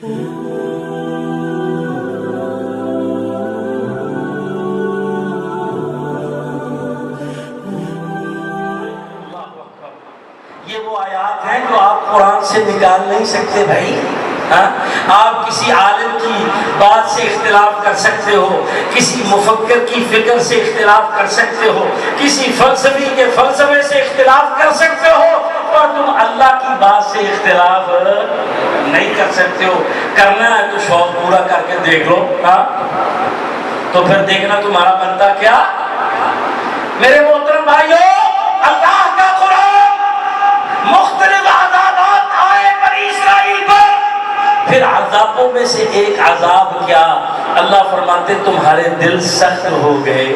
یہ وہ آیات ہیں جو آپ قرآن سے نکال نہیں سکتے بھائی. آپ کسی عالم کی بات سے اختلاف کر سکتے ہو، کسی مفکر کی فکر سے اختلاف کر سکتے ہو، کسی فلسفی کے فلسفے سے اختلاف کر سکتے ہو، اور تم اللہ کی بات سے اختلاف نہیں کر سکتے ہو. کرنا ہے تو شوق پورا کر کے دیکھ لو. تو پھر دیکھنا تمہارا بنتا کیا. میرے محترم بھائیو، اللہ کا قرآن مختلف عذابات آئے بنی اسرائیل پر، پھر عذابوں میں سے ایک عذاب کیا، اللہ فرماتے تمہارے دل سخت ہو گئے.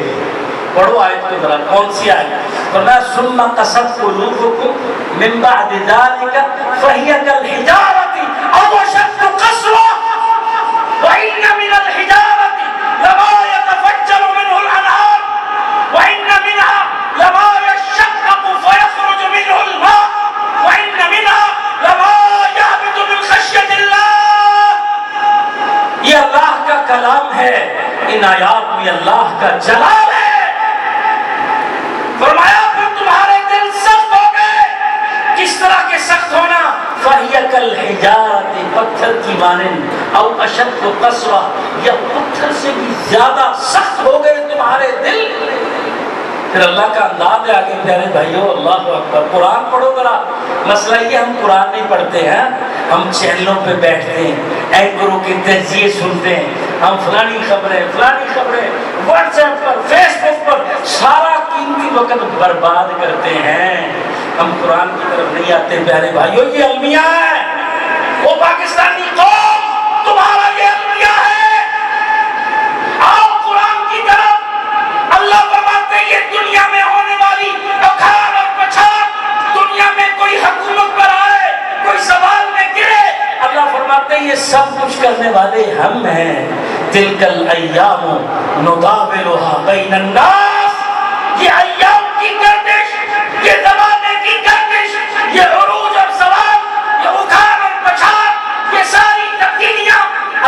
پڑھو آیت کو ذرا، کون سی آیت؟ فرمایا ثم قست قلوبکم من بعد ذلک فہی کالحجارۃ او اشد قسوۃ وان من الحجارۃ لما يتفجر منه الانہار وان منها لما يشقق فيخرج منه الماء وان منها لما يهبط من خشیۃ اللہ. یہ اللہ کا کلام ہے، ان آیات میں اللہ کا جلال ہے. فرمایا پھر تمہارے دل سخت ہو گئے. کس طرح کے سخت ہونا؟ فَهِيَ كَالْحِجَارَةِ، پتھر کی مانند، او اشد قسوۃ، یا پتھر سے بھی زیادہ سخت ہو گئے تمہارے دل. پھر اللہ کا انداز ہے آگے پیارے بھائیو. اللہ اکبر. قرآن پڑھو ذرا. مسئلہ یہ ہم قرآن نہیں پڑھتے ہیں، ہم چینلوں پہ بیٹھتے ہیں، اینکروں کے تجزیے سنتے ہیں، ہم فلانی خبریں واٹس ایپ پر، فیس بک پر سارا قیمتی وقت برباد کرتے ہیں. ہم قرآن کی طرف نہیں آتے پیارے بھائیو. یہ المیہ ہے، وہ پاکستانی قوم تمہارا یہ المیہ ہے. آؤ قرآن کی طرف. اللہ فرماتے ہیں یہ دنیا میں ہونے والی اکھاڑ اور پچھاڑ، دنیا میں کوئی حکومت پر آئے، کوئی سوال میں گرے، اللہ فرماتے ہیں یہ سب کچھ کرنے والے ہم ہیں. تلک الایام نداولها بین الناس. یہ ایام کی گردش، یہ زمانے کی گردش، یہ عروج اور زوال، یہ اکھاڑ اور پچھاڑ، یہ ساری تبدیلیاں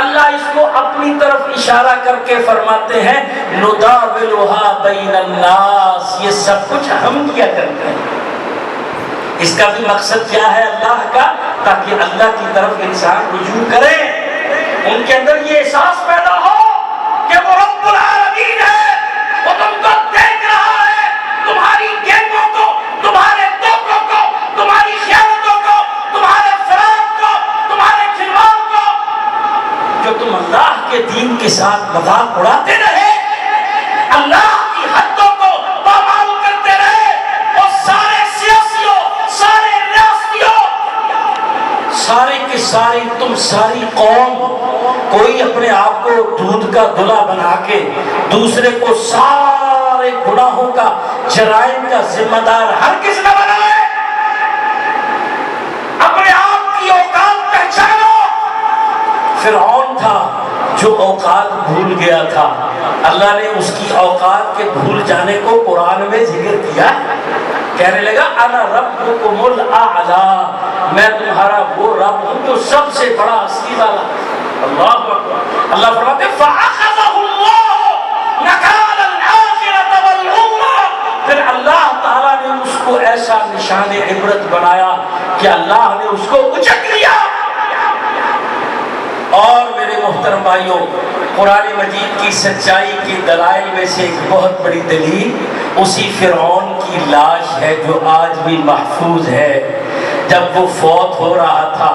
اللہ اس کو اپنی طرف اشارہ کر کے فرماتے ہیں نداولها بین الناس. یہ سب کچھ ہم کیا کرتے ہیں. اس کا بھی مقصد کیا ہے اللہ کا؟ تاکہ اللہ کی طرف انسان رجوع کرے، ان کے اندر یہ احساس پیدا ہو کہ وہ رب العالمین ہے، وہ تم کو دیکھ رہا ہے، تمہاری گیموں کو، تمہارے دھوکوں کو، تمہاری خیانتوں کو، تمہارے فراق کو، تمہارے کھلواڑ کو، جو تم اللہ کے دین کے ساتھ مذاق اڑاتے رہے، اللہ کی حدوں کو پامال کرتے رہے، اور سارے سیاسیوں، سارے ریاستیوں، سارے کے سارے تم ساری قوم، کوئی اپنے آپ کو دودھ کا دلہا بنا کے دوسرے کو سارے گناہوں کا، جرائم کا ذمہ دار ہرگز نہ بنائے. اپنے آپ کی اوقات پہچانو. فرعون تھا جو اوقات بھول گیا تھا، اللہ نے اس کی اوقات کے بھول جانے کو قرآن میں ذکر کیا. کہنے لگا انا ربکم الاعلی، میں تمہارا وہ رب ہوں جو سب سے بڑا ہستی والا. اللہ اکبر. اللہ فرماتے ہیں فَأَخَذَهُ اللَّهُ نَكَالَ الْآخِرَةَ وَالْأُولَىٰ. پھر اللہ تعالیٰ نے اس کو ایسا نشان عبرت بنایا کہ اللہ نے اس کو اچک لیا. اور میرے محترم بھائیوں، قرآن مجید کی سچائی کے دلائل میں سے ایک بہت بڑی دلیل اسی فرعون کی لاش ہے جو آج بھی محفوظ ہے. جب وہ فوت ہو رہا تھا،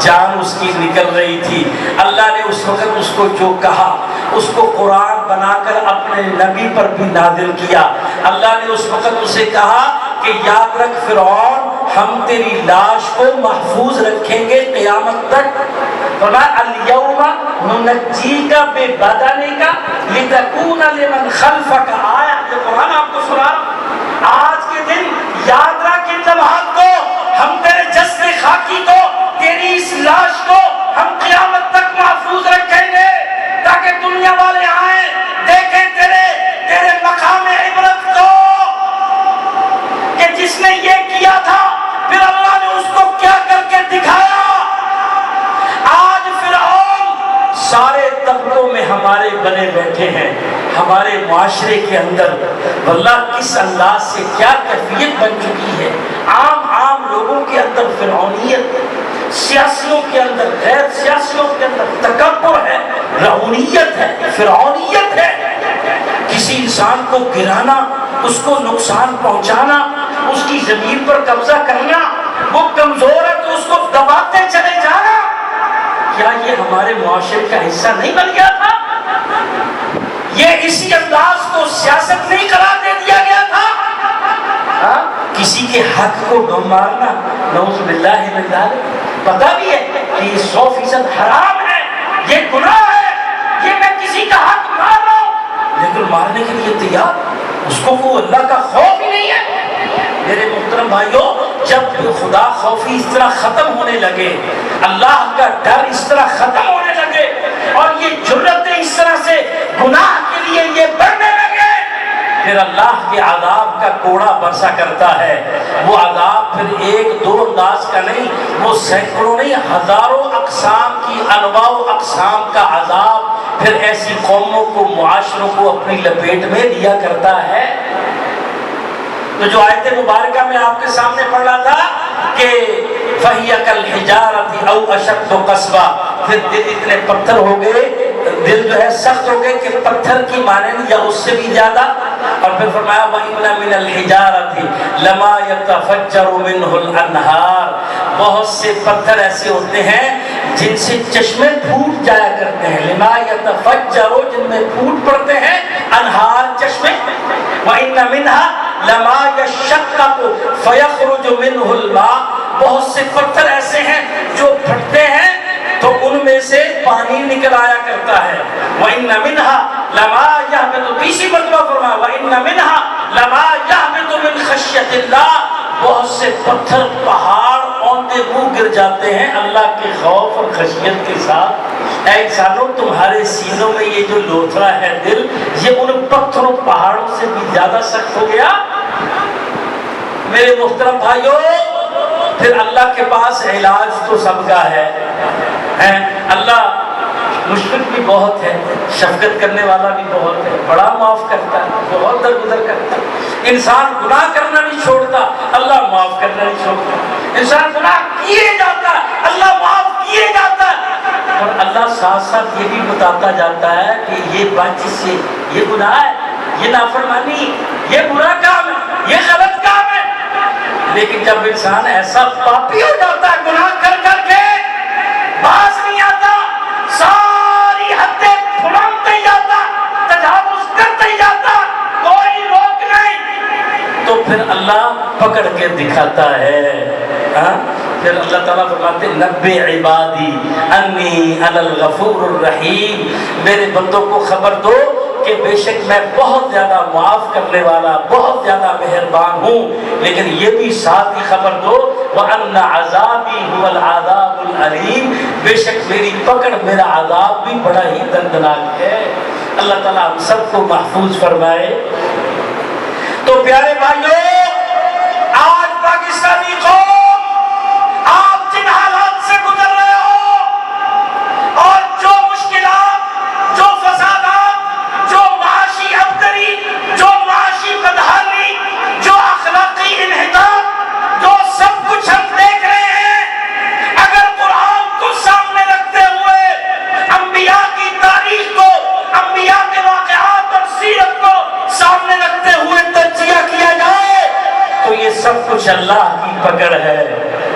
جان اس کی نکل رہی تھی، اللہ نے اس وقت اس کو جو کہا اس کو قرآن بنا کر اپنے نبی پر بھی نازل کیا. اللہ نے اس وقت اسے کہا کہ یاد رکھ فرعون، ہم تیری لاش کو محفوظ رکھیں گے قیامت تک. فرمایا الیوم ننجیک ببدنک لتکون لمن خلفک آیہ. یہ قرآن آپ کو سنا آج کے دن یاد رکھ ان لمحات کو. ہم تیرے جسد خاکی کو، تیری اس لاش کو ہم قیامت تک محفوظ رکھیں گے تاکہ دنیا والے آئیں دیکھیں تیرے مقام عبرت کو کہ جس نے یہ کیا تھا پھر اللہ نے اس کو کیا کر کے دکھایا. آج پھر ہمارے بنے بیٹھے ہیں ہمارے معاشرے کے اندر، واللہ کس انداز سے کیا کیفیت بن چکی ہے۔ عام لوگوں کے اندر فرعونیت، سیاسیوں کے اندر، غیر سیاسیوں کے اندر تکبر ہے، رعونیت ہے، فرعونیت ہے۔ کسی انسان کو گرانا، اس کو نقصان پہنچانا، اس کی زمین پر قبضہ کرنا، وہ کمزور ہے تو اس کو دباتے چلے جانا، کیا یہ ہمارے معاشرے کا حصہ نہیں بن گیا تھا؟ یہ اسی انداز کو سیاست نہیں قرار دے دیا گیا تھا؟ کسی کے حق کو بم مارنا، نعوذ باللہ من ذالک، پتہ بھی ہے کہ یہ 100% حرام ہے، یہ گناہ ہے، یہ میں کسی کا حق مار رہا ہوں، لیکن مارنے کے لیے تیار، اس کو وہ اللہ کا خوف ہی نہیں ہے۔ میرے محترم بھائیوں، جب خدا خوفی اس طرح ختم ہونے لگے، اللہ کا ڈر اس طرح ختم ہونے لگے، اور یہ جرأتیں اس طرح سے گناہ کے لیے یہ بڑھنے لگے، پھر اللہ کے عذاب کا کوڑا برسا کرتا ہے۔ وہ عذاب پھر ایک دو انداز کا نہیں، وہ سینکڑوں نہیں، ہزاروں اقسام کی انواع و اقسام کا عذاب پھر ایسی قوموں کو، معاشروں کو اپنی لپیٹ میں لیا کرتا ہے۔ تو جو آیت مبارکہ میں آپ کے سامنے پڑھ رہا تھا کہ فَهِيَ كَالْحِجَارَةِ أَوْ أَشَدُّ قَسْوَةً، پھر دل اتنے پتھر ہو گئے، دل جو ہے سخت ہو گئے کہ پتھر کی مانند یا اس سے بھی زیادہ، اور پھر فرمایا وَإِنَّ مِنَ الْحِجَارَةِ لَمَا يَتَفَجَّرُ مِنْهُ الْأَنْهَارُ، بہت سے پتھر ایسے ہوتے ہیں جن سے چشمے پھوٹ جایا کرتے ہیں، لما يتفجر، جن میں پھوٹ پڑتے ہیں، انہار، چشمے، وَإِنَّ مِنْهَا لما يشقق فيخرج منه الماء، بہت سے پتھر ایسے ہیں جو پھٹتے ہیں تو ان میں سے پانی نکل آیا کرتا ہے۔ وَإِنَّ مِنْهَا لَمَا يَهْبِطُ، تیسری مرتبہ فرمایا وَإِنَّ مِنْهَا لَمَا يَهْبِطُ مِنْ خَشْيَةِ اللَّهِ، بہت سے پتھر پہاڑ اوندے منہ گر جاتے ہیں اللہ کے خوف اور خشیت کے ساتھ۔ اے انسانوں، تمہارے سینوں میں یہ جو لوتھڑا ہے دل، یہ ان پتھروں پہاڑوں سے بھی زیادہ سخت ہو گیا۔ میرے محترم بھائیوں، پھر اللہ کے پاس علاج تو سب کا ہے، اللہ مشفق بھی بہت ہے، شفقت کرنے والا بھی بہت ہے، بڑا معاف کرتا ہے، بہت درگزر کرتا ہے۔ انسان گناہ کرنا نہیں چھوڑتا، اللہ معاف کرنا نہیں چھوڑتا۔ انسان گناہ کیے جاتا ہے، اللہ معاف کیے جاتا ہے، اور اللہ ساتھ ساتھ یہ بھی بتاتا جاتا ہے کہ یہ بچ سے، یہ گناہ ہے، یہ نافرمانی، یہ برا کام ہے، یہ غلط کام ہے۔ لیکن جب انسان ایسا پاپی ہو جاتا ہے گناہ کر کر کے، باز نہیں آتا، ساری حدیں پھلانتے جاتا، تجاوز کرتے جاتا، کوئی روک نہیں، تو پھر اللہ پکڑ کے دکھاتا ہے۔ پھر اللہ تعالیٰ فرماتے نبّئ عبادی انی انا الغفور الرحیم، میرے بندوں کو خبر دو کہ بے شک میں بہت زیادہ معاف کرنے والا، بہت زیادہ مہربان ہوں، لیکن یہ بھی ساتھ ہی خبر دو وَأَنَّ عَذَابِي هُوَ الْعَذَابُ الْعَلِيمُ، بے شک میری پکڑ، میرا عذاب بھی بڑا ہی دردناک ہے۔ اللہ تعالیٰ ہم سب کو محفوظ فرمائے۔ تو پیارے بھائیوں، آج پاکستانی قوم، آپ جن حالات سے گزر رہے ہو اور جو مشکلات، جو فسادات، جو معاشی ابتری، جو معاشی بدحالی، جو اخلاقی انحطاط، جو سب کچھ ہم دیکھ رہے ہیں، اگر قرآن کو سامنے رکھتے ہوئے، انبیاء کی تاریخ کو، انبیاء کے واقعات اور سیرت کو سامنے رکھتے ہوئے تجزیہ کیا جائے تو یہ سب کچھ اللہ کی پکڑ ہے،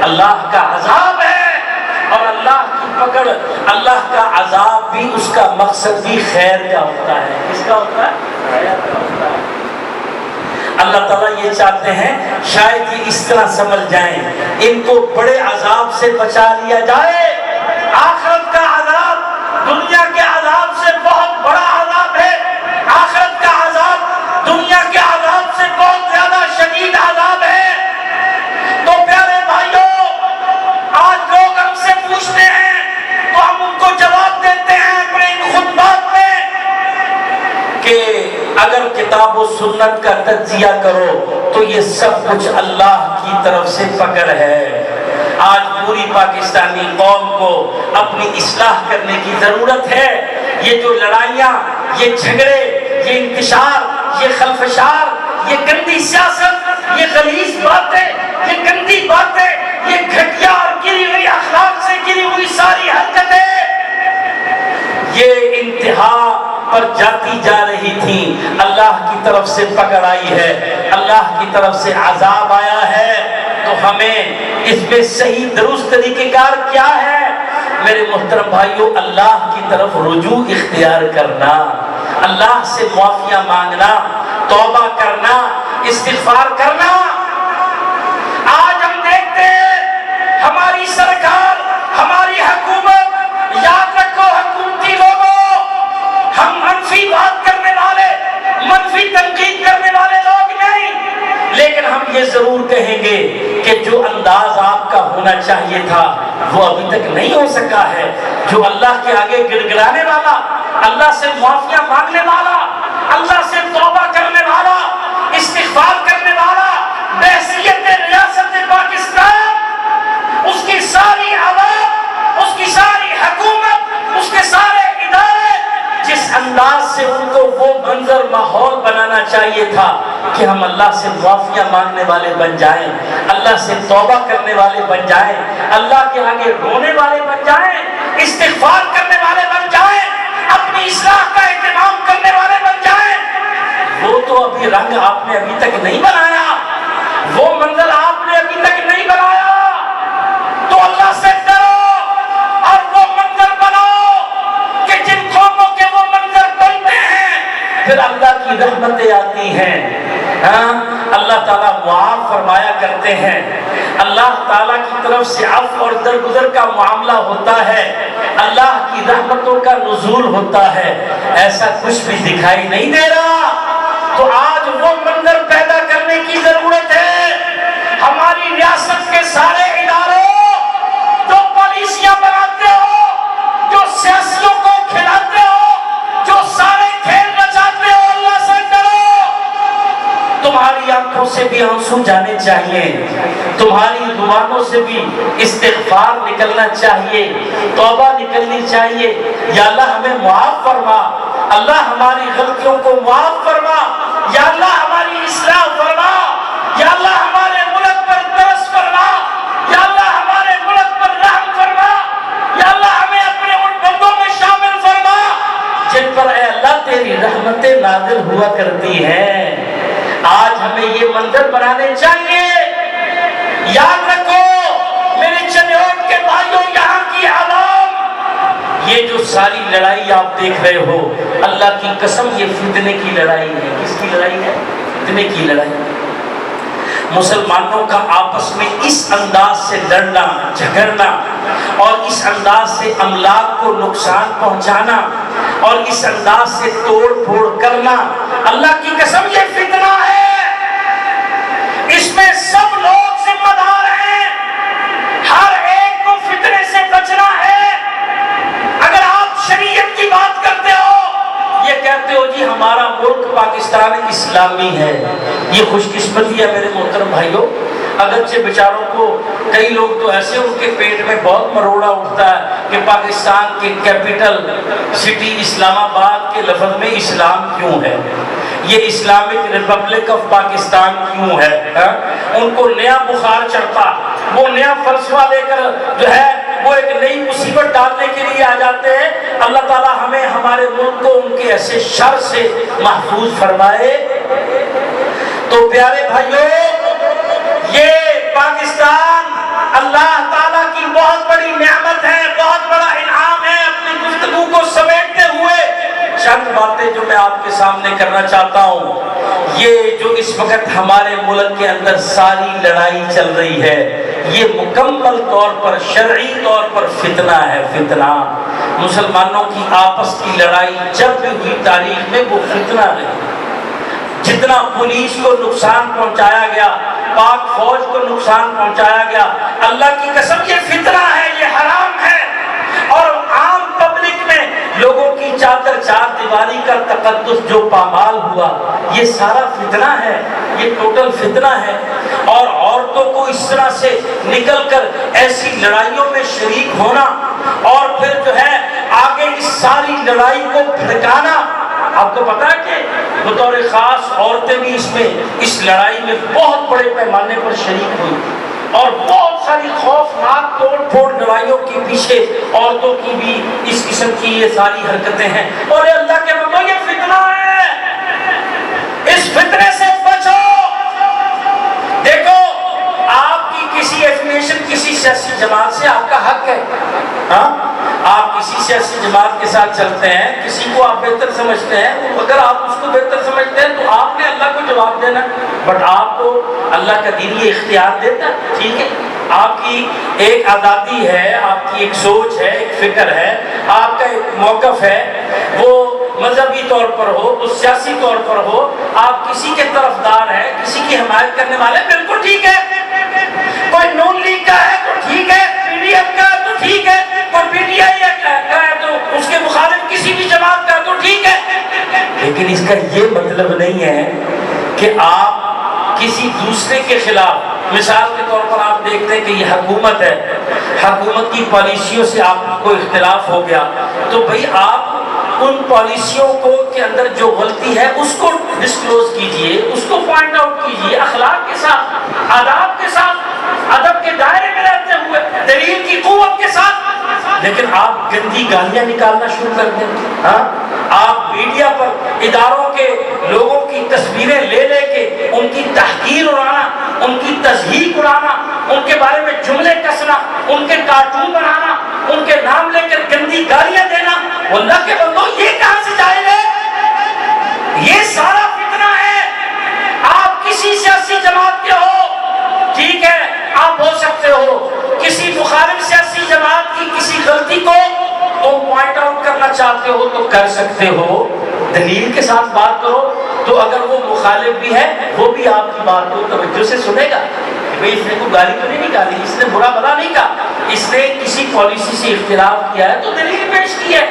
اللہ کا عذاب ہے، اور اللہ کی پکڑ، اللہ کا عذاب بھی، اس کا مقصد بھی خیر کا ہوتا ہے۔ کس کا ہوتا ہے؟ خیر کا ہوتا ہے۔ اللہ تعالیٰ یہ چاہتے ہیں شاید یہ اس طرح سمجھ جائیں، ان کو بڑے عذاب سے بچا لیا جائے۔ آخرت کا عذاب دنیا کے عذاب سے بہت بڑا عذاب ہے، آخرت کا عذاب دنیا کے عذاب سے بہت زیادہ شدید عذاب ہے۔ تو پیارے بھائیوں، آج لوگ ہم سے پوچھتے ہیں تو ہم ان کو جواب دیتے ہیں اپنے ان خطبات میں کہ اگر کتاب و سنت کا تجزیہ کرو تو یہ سب کچھ اللہ کی طرف سے پکڑ ہے۔ آج پوری پاکستانی قوم کو اپنی اصلاح کرنے کی ضرورت ہے۔ یہ جو لڑائیاں، یہ جھگڑے، یہ انتشار، یہ خلفشار، یہ گندی سیاست، یہ غلیظ باتیں، یہ گندی باتیں، یہ گھٹیا اور گری ہوئی اخلاق سے گری ہوئی ساری حرکتیں، یہ انتہا پر جاتی جا رہی تھی، اللہ کی طرف سے پکڑ آئی ہے، اللہ کی طرف سے عذاب آیا ہے۔ تو ہمیں اس میں صحیح درست طریقہ کار کیا ہے؟ میرے محترم بھائیوں، اللہ کی طرف رجوع اختیار کرنا، اللہ سے معافیاں مانگنا، توبہ کرنا، استغفار کرنا۔ آج ہم دیکھتے ہیں ہماری سرکار، ہماری حکومت، یاد رکھو حکومتی لوگوں، ہم منفی بات کرنے والے، منفی تنقید کرنے والے لوگ نہیں، لیکن ہم یہ ضرور کہیں گے کہ جو انداز آپ کا ہونا چاہیے تھا وہ ابھی تک نہیں ہو سکا ہے۔ جو اللہ کے آگے گڑ گڑانے والا، اللہ سے معافیاں مانگنے والا، اللہ سے توبہ کرنے والا، استغفار کرنے والا، بحیثیت ریاست پاکستان، اس کی ساری عوام، اس کی ساری حکومت، اس کے سارے ادارے، جس انداز سے ان کو وہ منظر ماحول بنانا چاہیے تھا کہ ہم اللہ سے معافیاں مانگنے والے بن جائیں، اللہ سے توبہ کرنے والے بن جائیں، اللہ کے آگے رونے والے بن جائیں، استغفار کرنے والے بن جائیں، اپنی اصلاح کا اہتمام کرنے والے بن جائیں، وہ تو ابھی رنگ آپ نے ابھی تک نہیں بنایا، وہ منظر آپ نے ابھی تک نہیں بنایا۔ تو اللہ سے ڈرو اور وہ منظر بناؤ کہ جن قوموں کے وہ منظر بنتے ہیں پھر اللہ کی رحمتیں آتی ہیں۔ اللہ تعالیٰ معاف فرمایا کرتے ہیں، اللہ تعالیٰ کی طرف سے عفو اور درگزر کا معاملہ ہوتا ہے، اللہ کی رحمتوں کا نزول ہوتا ہے، ایسا کچھ بھی دکھائی نہیں دے رہا۔ تو آج وہ منظر پیدا کرنے کی ضرورت ہے۔ ہماری ریاست کے سارے اداروں، جو پالیسیاں بناتے ہو، جو سیاسیوں کو کھلاتے ہو، جو سارے کھیل رچاتے ہو، اللہ سے ڈرو۔ تمہاری آنکھوں سے بھی آنسو جانے چاہیے، تمہاری زبانوں سے بھی استغفار نکلنا چاہیے، توبہ نکلنی چاہیے۔ یا اللہ ہمیں معاف فرما، اللہ ہماری غلطیوں کو معاف فرما، یا اللہ ہماری اصلاح فرما، یا اللہ ہمارے ملک پر ترس فرما، یا اللہ ہمارے ملک پر رحم فرما، یا اللہ ہمیں اپنے ان بندوں میں شامل فرما جن پر اے اللہ تیری رحمتیں نازل ہوا کرتی ہیں۔ آج ہمیں یہ منظر بنانے چاہیے۔ یاد رکھو میرے چنیوٹ کے بھائیوں، یہاں کی عوام، یہ جو ساری لڑائی آپ دیکھ رہے ہو، اللہ کی قسم یہ فتنے کی لڑائی ہے۔ کس کی لڑائی ہے؟ فتنے کی لڑائی۔ مسلمانوں کا آپس میں اس انداز سے لڑنا، جھگڑنا اور اس انداز سے املاک کو نقصان پہنچانا اور اس انداز سے توڑ پھوڑ کرنا، اللہ کی قسم یہ فتنہ ہے۔ اس میں سب لوگ ذمہ دار ہیں، ہر ایک کو فتنے سے بچنا ہے۔ اگر آپ شریعت کی بات کرتے ہو، یہ کہتے ہو جی ہمارا ملک پاکستان اسلامی ہے، یہ خوش قسمتی ہے میرے محترم بھائیوں۔ اگرچہ بیچاروں کو کئی لوگ تو ایسے ان کے پیٹ میں بہت مروڑا اٹھتا ہے کہ پاکستان کے کیپٹل سٹی اسلام آباد کے لفظ میں اسلام کیوں ہے، یہ اسلامک ریپبلک آف پاکستان کیوں ہے۔ ان کو نیا بخار چڑھتا، وہ نیا فلسفہ لے کر جو ہے وہ ایک نئی مصیبت ڈالنے کے لیے آ جاتے ہیں۔ اللہ تعالیٰ ہمیں ہمارے ملک کو ان کے ایسے شر سے محفوظ فرمائے۔ تو پیارے بھائیوں، یہ پاکستان اللہ تعالیٰ کی بہت بڑی نعمت ہے، بہت بڑا انعام ہے۔ اپنی گفتگو کو سمیٹتے ہوئے چند باتیں جو میں آپ کے سامنے کرنا چاہتا ہوں۔ یہ جو اس وقت ہمارے ملک کے اندر ساری لڑائی چل رہی ہے، یہ مکمل طور پر شرعی طور پر فتنہ ہے، فتنہ۔ مسلمانوں کی آپس کی لڑائی جب بھی ہوئی تاریخ میں وہ فتنہ رہی۔ جتنا پولیس کو نقصان پہنچایا گیا، پاک فوج کو نقصان پہنچایا گیا، اللہ کی قسم یہ فتنہ ہے، یہ حرام ہے۔ اور عام پبلک میں لوگوں کی چادر چار دیواری کا تقدس جو پامال ہوا، یہ سارا فتنہ ہے، یہ ٹوٹل فتنہ ہے۔ اور عورتوں کو اس طرح سے نکل کر ایسی لڑائیوں میں شریک ہونا اور پھر جو ہے آگے اس ساری لڑائی کو بھڑکانا. آپ کو پتا ہے کہ بطور خاص عورتیں بھی اس لڑائی میں بہت بڑے پیمانے پر شریک ہوئی اور بہت ساری خوفناک توڑ پھوڑ لڑائیوں کے پیچھے عورتوں کی بھی اس قسم کی یہ ساری حرکتیں ہیں. اور یہ اللہ کے بندو یہ فتنہ ہے, اس فتنے سے بچو. دیکھو آپ کی کسی ایفیلیشن کسی سیاسی جماعت سے آپ کا حق ہے, ہاں آپ کسی سیاسی جماعت کے ساتھ چلتے ہیں, کسی کو آپ بہتر سمجھتے ہیں, اگر آپ اس کو بہتر سمجھتے ہیں تو آپ نے اللہ کو جواب دینا, بٹ آپ کو اللہ کا دین یہ اختیار دیتا ہے. ٹھیک ہے, آپ کی ایک آزادی ہے, آپ کی ایک سوچ ہے, ایک فکر ہے, آپ کا ایک موقف ہے, وہ مذہبی طور پر ہو, وہ سیاسی طور پر ہو, آپ کسی کے طرفدار ہیں, کسی کی حمایت کرنے والے, بالکل ٹھیک ہے. کوئی نون لیگ کا ہے تو ٹھیک ہے, پی ڈی ایم کا ہے تو ٹھیک ہے, کوئی پی ٹی آئی کا ہے تو اس کے مخالف کسی بھی جماعت کا ہے تو ٹھیک ہے. لیکن اس کا یہ مطلب نہیں ہے کہ آپ کسی دوسرے کے خلاف, مثال کے طور پر آپ دیکھتے ہیں کہ یہ حکومت ہے, حکومت کی پالیسیوں سے آپ کو اختلاف ہو گیا تو بھئی آپ ان پالیسیوں کو کے اندر جو غلطی ہے اس کو ڈسکلوز کیجئے, اس کو پوائنٹ آؤٹ کیجئے, اخلاق کے ساتھ, آداب کے ساتھ, ادب کے دائرے میں رہتے ہوئے, دلیل کی قوت کے ساتھ. لیکن آپ گندی گالیاں نکالنا شروع کر دیں, ہاں آپ میڈیا پر اداروں کے لوگوں کی تصویریں لے لے کے ان کی تحقیر اڑانا, ان کی تضحیق اڑانا, ان کے بارے میں جملے کسنا, ان کے کارٹون بنانا, ان کے نام لے کر گندی گالیاں دینا, اللہ کے بندو یہ کہاں سے جائز ہے؟ یہ سارا فتنہ ہے. آپ کسی سیاسی جماعت کے ہو, ٹھیک ہے, آپ ہو سکتے ہو, کسی مخالف سیاسی جماعت کی کسی غلطی کو تم پوائنٹ آؤٹ کرنا چاہتے ہو تو کر سکتے ہو, دلیل کے ساتھ بات کرو, تو اگر وہ مخالف بھی ہے وہ بھی آپ کی بات کو توجہ سے سنے گا. بھئی اس نے کوئی گالی تو نہیں نکالی, اس نے برا بھلا نہیں کہا, اس نے کسی پالیسی سے اختلاف کیا ہے تو دلیل پیش کی ہے,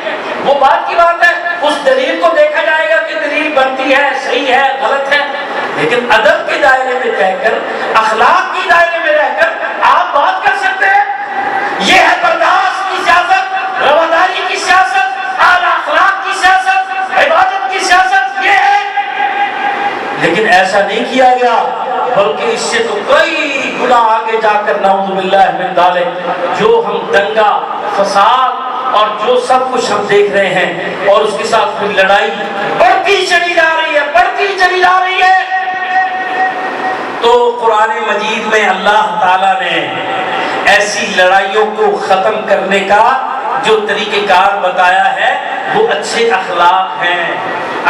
وہ بات کی بات ہے, اس دلیل کو دیکھا جائے گا کہ دلیل بنتی ہے, صحیح ہے, غلط ہے. لیکن ادب کے دائرے میں رہ کر, اخلاق کے دائرے میں رہ کر آپ بات کر سکتے ہیں. یہ ہے برداشت کی سیاست, رواداری کی سیاست, اعلیٰ اخلاق کی سیاست, عبادت کی سیاست, یہ ہے. لیکن ایسا نہیں کیا گیا, بلکہ اس سے تو کئی گنا آگے جا کر نعوذ باللہ من ذالک جو ہم دنگا, فساد اور جو سب کچھ ہم دیکھ رہے ہیں, اور اس کے ساتھ پھر لڑائی بڑھتی چلی جا رہی ہے, بڑھتی چلی جا رہی ہے. تو قرآن مجید میں اللہ تعالیٰ نے ایسی لڑائیوں کو ختم کرنے کا جو طریقہ کار بتایا ہے وہ اچھے اخلاق ہیں.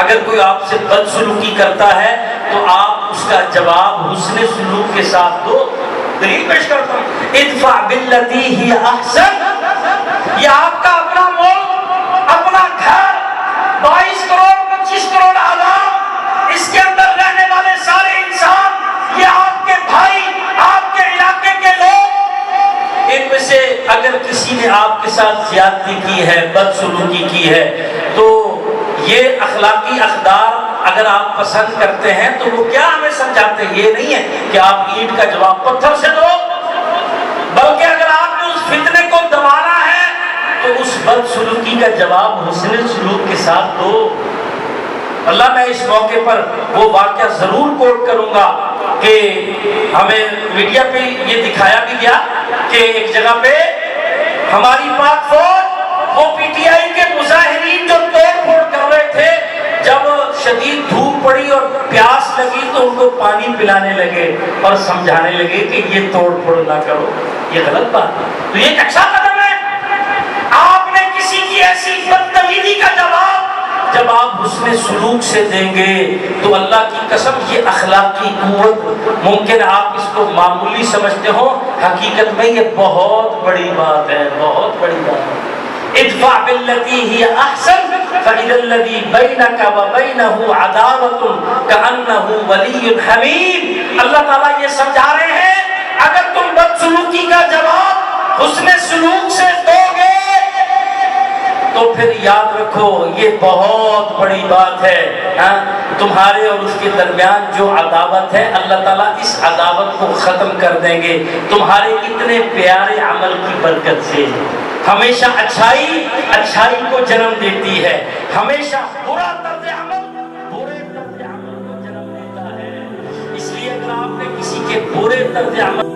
اگر کوئی آپ سے بدسلوکی کرتا ہے تو آپ اس کا جواب حسن سلوک کے ساتھ دو. دلیل پیش کرتا ہوں, ادفع باللتی ہی احسن. یہ آپ کا اپنا ملک, اپنا گھر, 22 کروڑ 25 کروڑ عوام, اس کے اندر رہنے والے سارے انسان, یہ آپ کے بھائی, آپ کے علاقے کے لوگ, ان میں سے اگر کسی نے آپ کے ساتھ زیادتی کی ہے, بدسلوکی کی ہے, تو یہ اخلاقی اقدار اگر آپ پسند کرتے ہیں تو وہ کیا ہمیں سمجھاتے ہیں؟ یہ نہیں ہے کہ آپ اینٹ کا جواب پتھر سے دو, بلکہ اگر آپ نے اس فتنے کو دبانا ہے تو اس بدسلوکی کا جواب حسن سلوک کے ساتھ دو. اللہ, میں اس موقع پر وہ واقعہ ضرور کوٹ کروں گا کہ ہمیں میڈیا پہ یہ دکھایا بھی گیا کہ ایک جگہ پہ ہماری پاک فوج, وہ پی ٹی آئی کے مظاہرین جو توڑ پھوڑ کر رہے تھے, جب شدید دھوپ پڑی اور پیاس لگی تو ان کو پانی پلانے لگے اور سمجھانے لگے کہ یہ توڑ پھوڑ نہ کرو, یہ غلط بات ہے. تو یہ ایک اچھا قدم ہے. آپ نے کسی کی ایسی بدتمیزی کا جواب جب آپ حسن سلوک سے دیں گے تو اللہ کی قسم یہ اخلاقی قوت, ممکن آپ اس کو معمولی سمجھتے ہو, حقیقت میں یہ بہت بڑی بات ہے, بہت بڑی بات ہے. ادفع باللتی ہی احسن فإذا الذی بینک وبینہ عداوۃ کأنہ ولی حمیم. اللہ تعالیٰ یہ سمجھا رہے ہیں, اگر تم بدسلوکی کا جواب حسن سلوک سے دو گے تو پھر یاد رکھو یہ بہت بڑی بات ہے. تمہارے اور اس کے درمیان جو عداوت ہے, اللہ تعالیٰ اس عداوت کو ختم کر دیں گے تمہارے اتنے پیارے عمل کی برکت سے. ہمیشہ اچھائی کو جنم دیتی ہے، ہمیشہ برا طرز عمل برے طرز عمل کو جنم دیتا ہے۔ اس لیے اگر آپ نے کسی کے برے طرز عمل